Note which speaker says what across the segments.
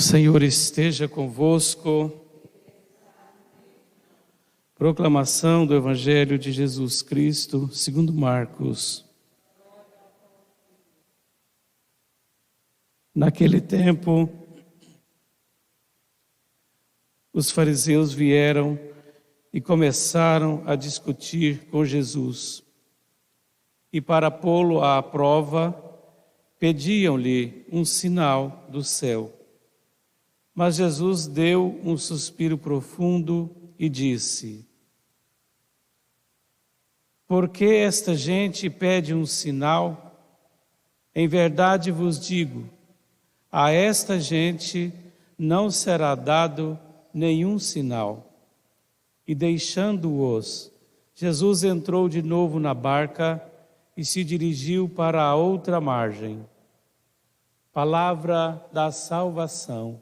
Speaker 1: O Senhor esteja convosco. Proclamação do Evangelho de Jesus Cristo, segundo Marcos. Naquele tempo, os fariseus vieram e começaram a discutir com Jesus. E para pô-lo à prova, pediam-lhe um sinal do céu. Mas Jesus deu um suspiro profundo e disse: Por que esta gente pede um sinal? Em verdade vos digo, a esta gente não será dado nenhum sinal. E deixando-os, Jesus entrou de novo na barca e se dirigiu para a outra margem. Palavra da salvação.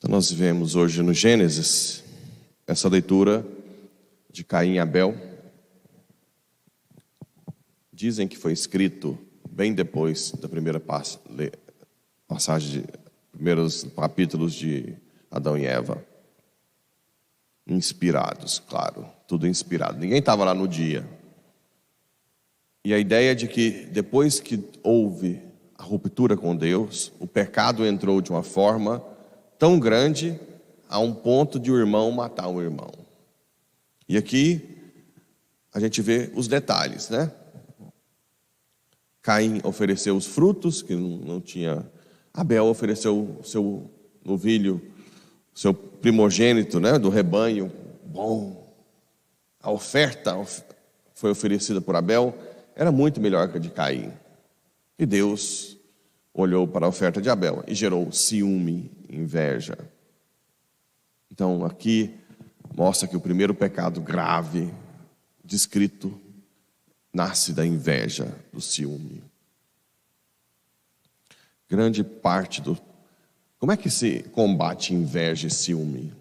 Speaker 2: Então nós vemos hoje no Gênesis essa leitura de Caim e Abel. Dizem que foi escrito bem depois da primeira passagem, primeiros capítulos de Adão e Eva. Inspirados, claro, tudo inspirado. Ninguém estava lá no dia. E a ideia de que depois que houve a ruptura com Deus, o pecado entrou de uma forma tão grande a um ponto de o irmão matar o irmão. E aqui a gente vê os detalhes, né? Caim ofereceu os frutos que não tinha. Abel ofereceu o seu novilho, o seu primogênito, né, do rebanho. Bom, a oferta foi oferecida por Abel era muito melhor que a de Caim. E Deus olhou para a oferta de Abel e gerou ciúme, inveja. Então aqui mostra que o primeiro pecado grave descrito nasce da inveja, do ciúme. Grande parte do... Como é que se combate inveja e ciúme?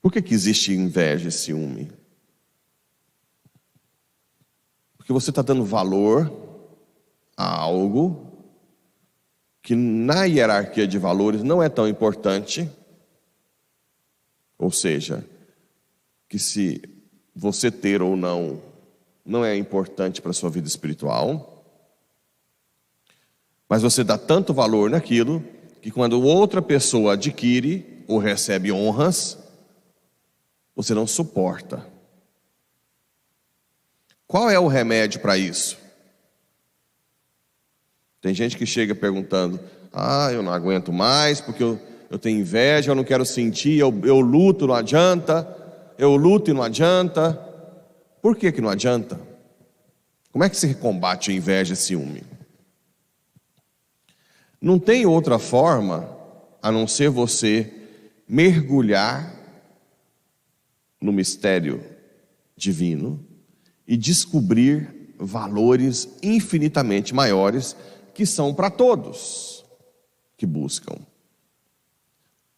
Speaker 2: Por que existe inveja e ciúme? Porque você está dando valor a algo que na hierarquia de valores não é tão importante. Ou seja, que se você ter ou não é importante para a sua vida espiritual. Mas você dá tanto valor naquilo que quando outra pessoa adquire ou recebe honras, você não suporta. Qual é o remédio para isso? Tem gente que chega perguntando: eu não aguento mais porque eu tenho inveja, eu não quero sentir, eu luto, não adianta. Eu luto e não adianta. Por que não adianta? Como é que se combate a inveja e ciúme? Não tem outra forma a não ser você mergulhar no mistério divino e descobrir valores infinitamente maiores que são para todos que buscam.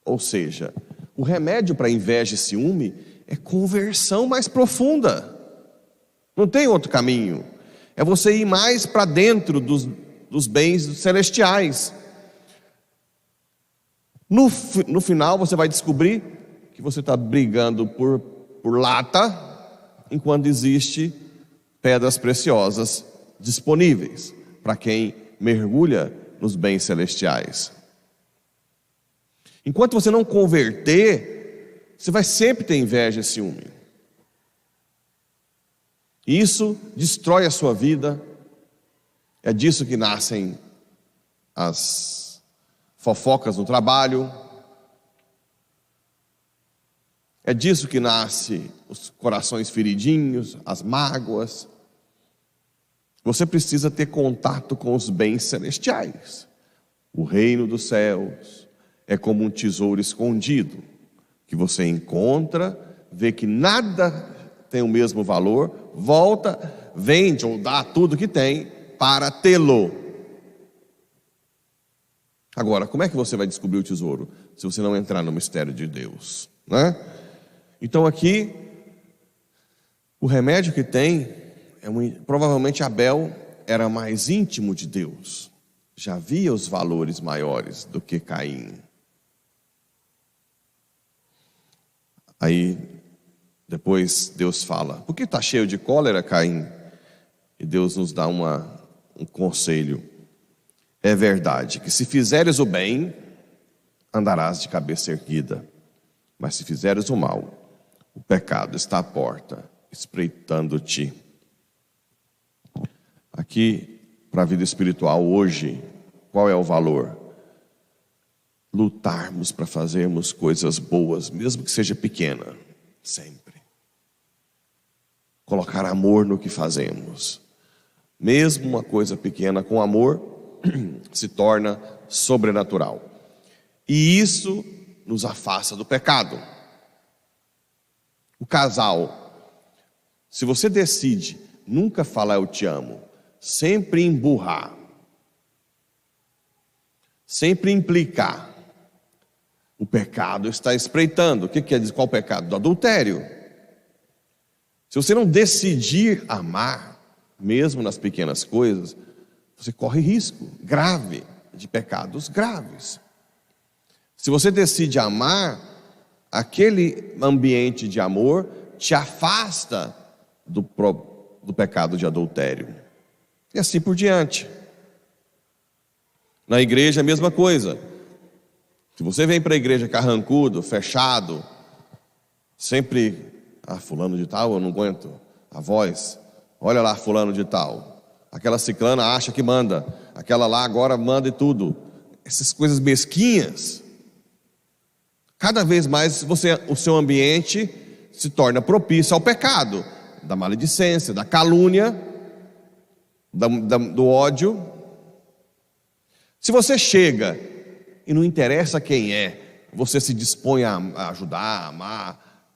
Speaker 2: Ou seja, o remédio para inveja e ciúme é conversão mais profunda. Não tem outro caminho. É você ir mais para dentro dos bens celestiais. No final você vai descobrir que você está brigando por lata, enquanto existe pedras preciosas disponíveis para quem mergulha nos bens celestiais. Enquanto você não converter, você vai sempre ter inveja e ciúme. Isso destrói a sua vida. É disso que nascem as fofocas no trabalho. É disso que nascem os corações feridinhos, as mágoas. Você precisa ter contato com os bens celestiais. O reino dos céus é como um tesouro escondido, que você encontra, vê que nada tem o mesmo valor, volta, vende ou dá tudo que tem para tê-lo. Agora, como é que você vai descobrir o tesouro se você não entrar no mistério de Deus, né? Então aqui, o remédio que tem, provavelmente Abel era mais íntimo de Deus, já via os valores maiores do que Caim. Aí, depois Deus fala, por que está cheio de cólera, Caim? E Deus nos dá um conselho. É verdade que se fizeres o bem, andarás de cabeça erguida. Mas se fizeres o mal, o pecado está à porta, espreitando-te. Aqui, para a vida espiritual hoje, qual é o valor? Lutarmos para fazermos coisas boas, mesmo que seja pequena, sempre. Colocar amor no que fazemos. Mesmo uma coisa pequena com amor, se torna sobrenatural. E isso nos afasta do pecado. O casal, se você decide nunca falar eu te amo, sempre emburrar, sempre implicar, o pecado está espreitando. O que quer dizer? Qual pecado? Do adultério. Se você não decidir amar, mesmo nas pequenas coisas, você corre risco grave de pecados graves. Se você decide amar, aquele ambiente de amor te afasta do pecado de adultério. E assim por diante. Na igreja a mesma coisa. Se você vem para a igreja carrancudo, fechado, sempre, fulano de tal, eu não aguento a voz. Olha lá, fulano de tal. Aquela ciclana acha que manda, aquela lá agora manda e tudo. Essas coisas mesquinhas. Cada vez mais o seu ambiente se torna propício ao pecado, da maledicência, da calúnia, do ódio. Se você chega e não interessa quem é, você se dispõe a ajudar, a amar,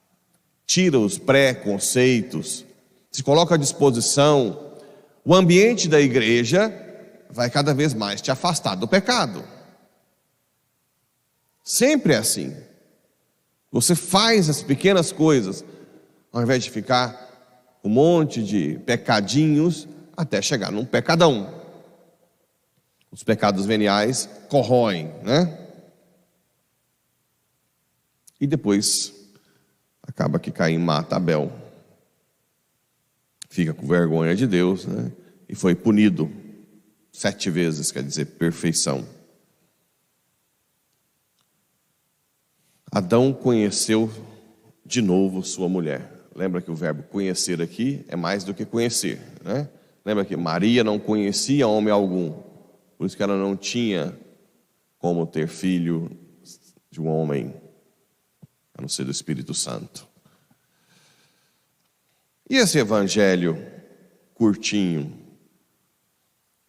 Speaker 2: tira os preconceitos, se coloca à disposição, o ambiente da igreja vai cada vez mais te afastar do pecado. Sempre é assim. Você faz as pequenas coisas, ao invés de ficar um monte de pecadinhos, até chegar num pecadão. Os pecados veniais corroem, né? E depois, acaba que Caim mata Abel. Fica com vergonha de Deus, né? E foi punido 7 vezes, quer dizer, perfeição. Adão conheceu de novo sua mulher. Lembra que o verbo conhecer aqui é mais do que conhecer, né? Lembra que Maria não conhecia homem algum, por isso que ela não tinha como ter filho de um homem, a não ser do Espírito Santo. E esse evangelho curtinho?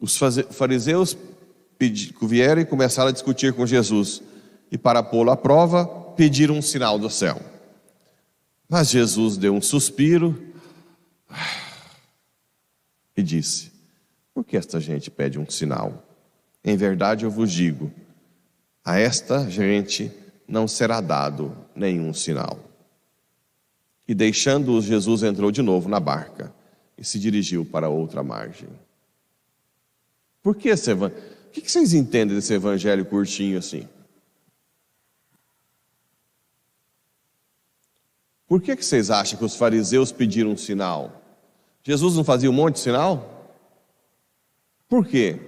Speaker 2: Os fariseus vieram e começaram a discutir com Jesus. E para pô-lo à prova, pediram um sinal do céu. Mas Jesus deu um suspiro e disse: por que esta gente pede um sinal? Em verdade eu vos digo, a esta gente não será dado nenhum sinal. E deixando-os, Jesus entrou de novo na barca e se dirigiu para outra margem. Por que esse evangelho? O que vocês entendem desse evangelho curtinho assim? Por que vocês acham que os fariseus pediram um sinal? Jesus não fazia um monte de sinal? Por quê?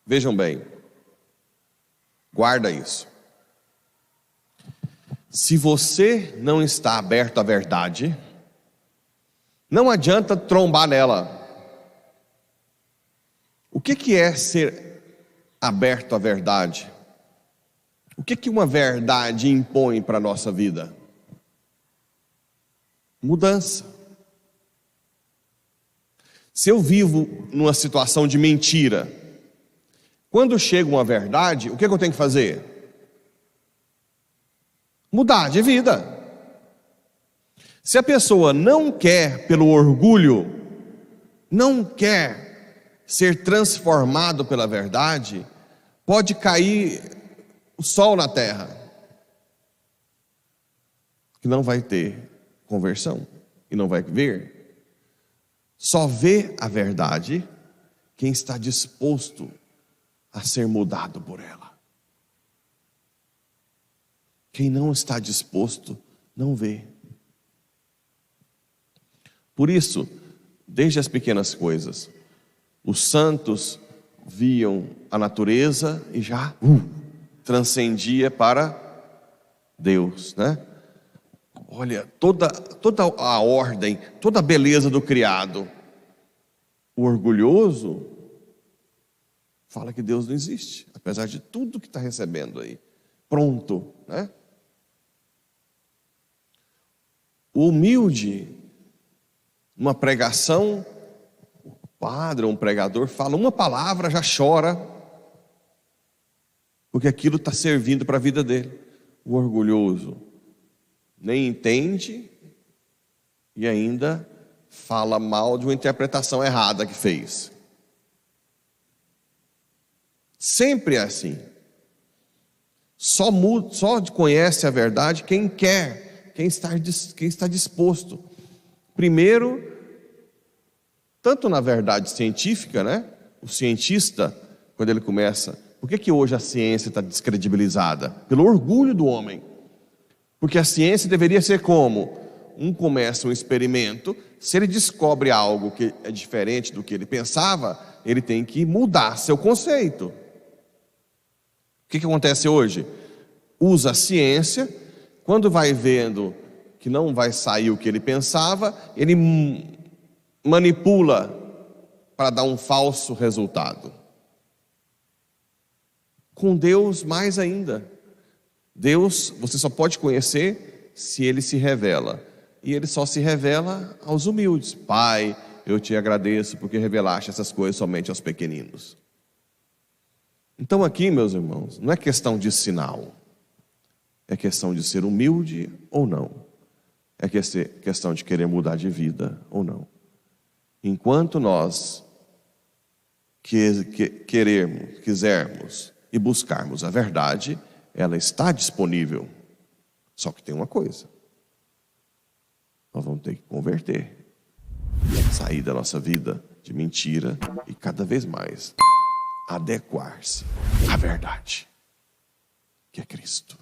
Speaker 2: Vejam bem, guarda isso. Se você não está aberto à verdade, não adianta trombar nela. O que é ser aberto à verdade? O que uma verdade impõe para a nossa vida? Mudança. Se eu vivo numa situação de mentira, quando chega uma verdade, o que eu tenho que fazer? Mudar de vida. Se a pessoa não quer, pelo orgulho, não quer ser transformado pela verdade, pode cair o sol na terra, que não vai ter conversão e não vai ver. Só vê a verdade quem está disposto a ser mudado por ela. Quem não está disposto, não vê. Por isso, desde as pequenas coisas, os santos viam a natureza e já transcendia para Deus, né? Olha, toda a ordem, toda a beleza do criado. O orgulhoso fala que Deus não existe, apesar de tudo que está recebendo aí. Pronto, né? O humilde, numa pregação, o padre ou um pregador fala uma palavra, já chora, porque aquilo está servindo para a vida dele. O orgulhoso nem entende e ainda fala mal de uma interpretação errada que fez. Sempre é assim. Só conhece a verdade quem quer, quem está disposto. Primeiro, tanto na verdade científica, né? O cientista, quando ele começa, por que hoje a ciência está descredibilizada? Pelo orgulho do homem. Porque a ciência deveria ser como? Começa um experimento, se ele descobre algo que é diferente do que ele pensava, ele tem que mudar seu conceito. O que acontece hoje? Usa a ciência, quando vai vendo que não vai sair o que ele pensava, ele manipula para dar um falso resultado. Com Deus, mais ainda. Deus, você só pode conhecer se Ele se revela. E Ele só se revela aos humildes. Pai, eu te agradeço porque revelaste essas coisas somente aos pequeninos. Então aqui, meus irmãos, não é questão de sinal. É questão de ser humilde ou não. É questão de querer mudar de vida ou não. Enquanto nós quisermos e buscarmos a verdade, ela está disponível. Só que tem uma coisa. Nós vamos ter que converter. Sair da nossa vida de mentira e cada vez mais adequar-se à verdade, que é Cristo.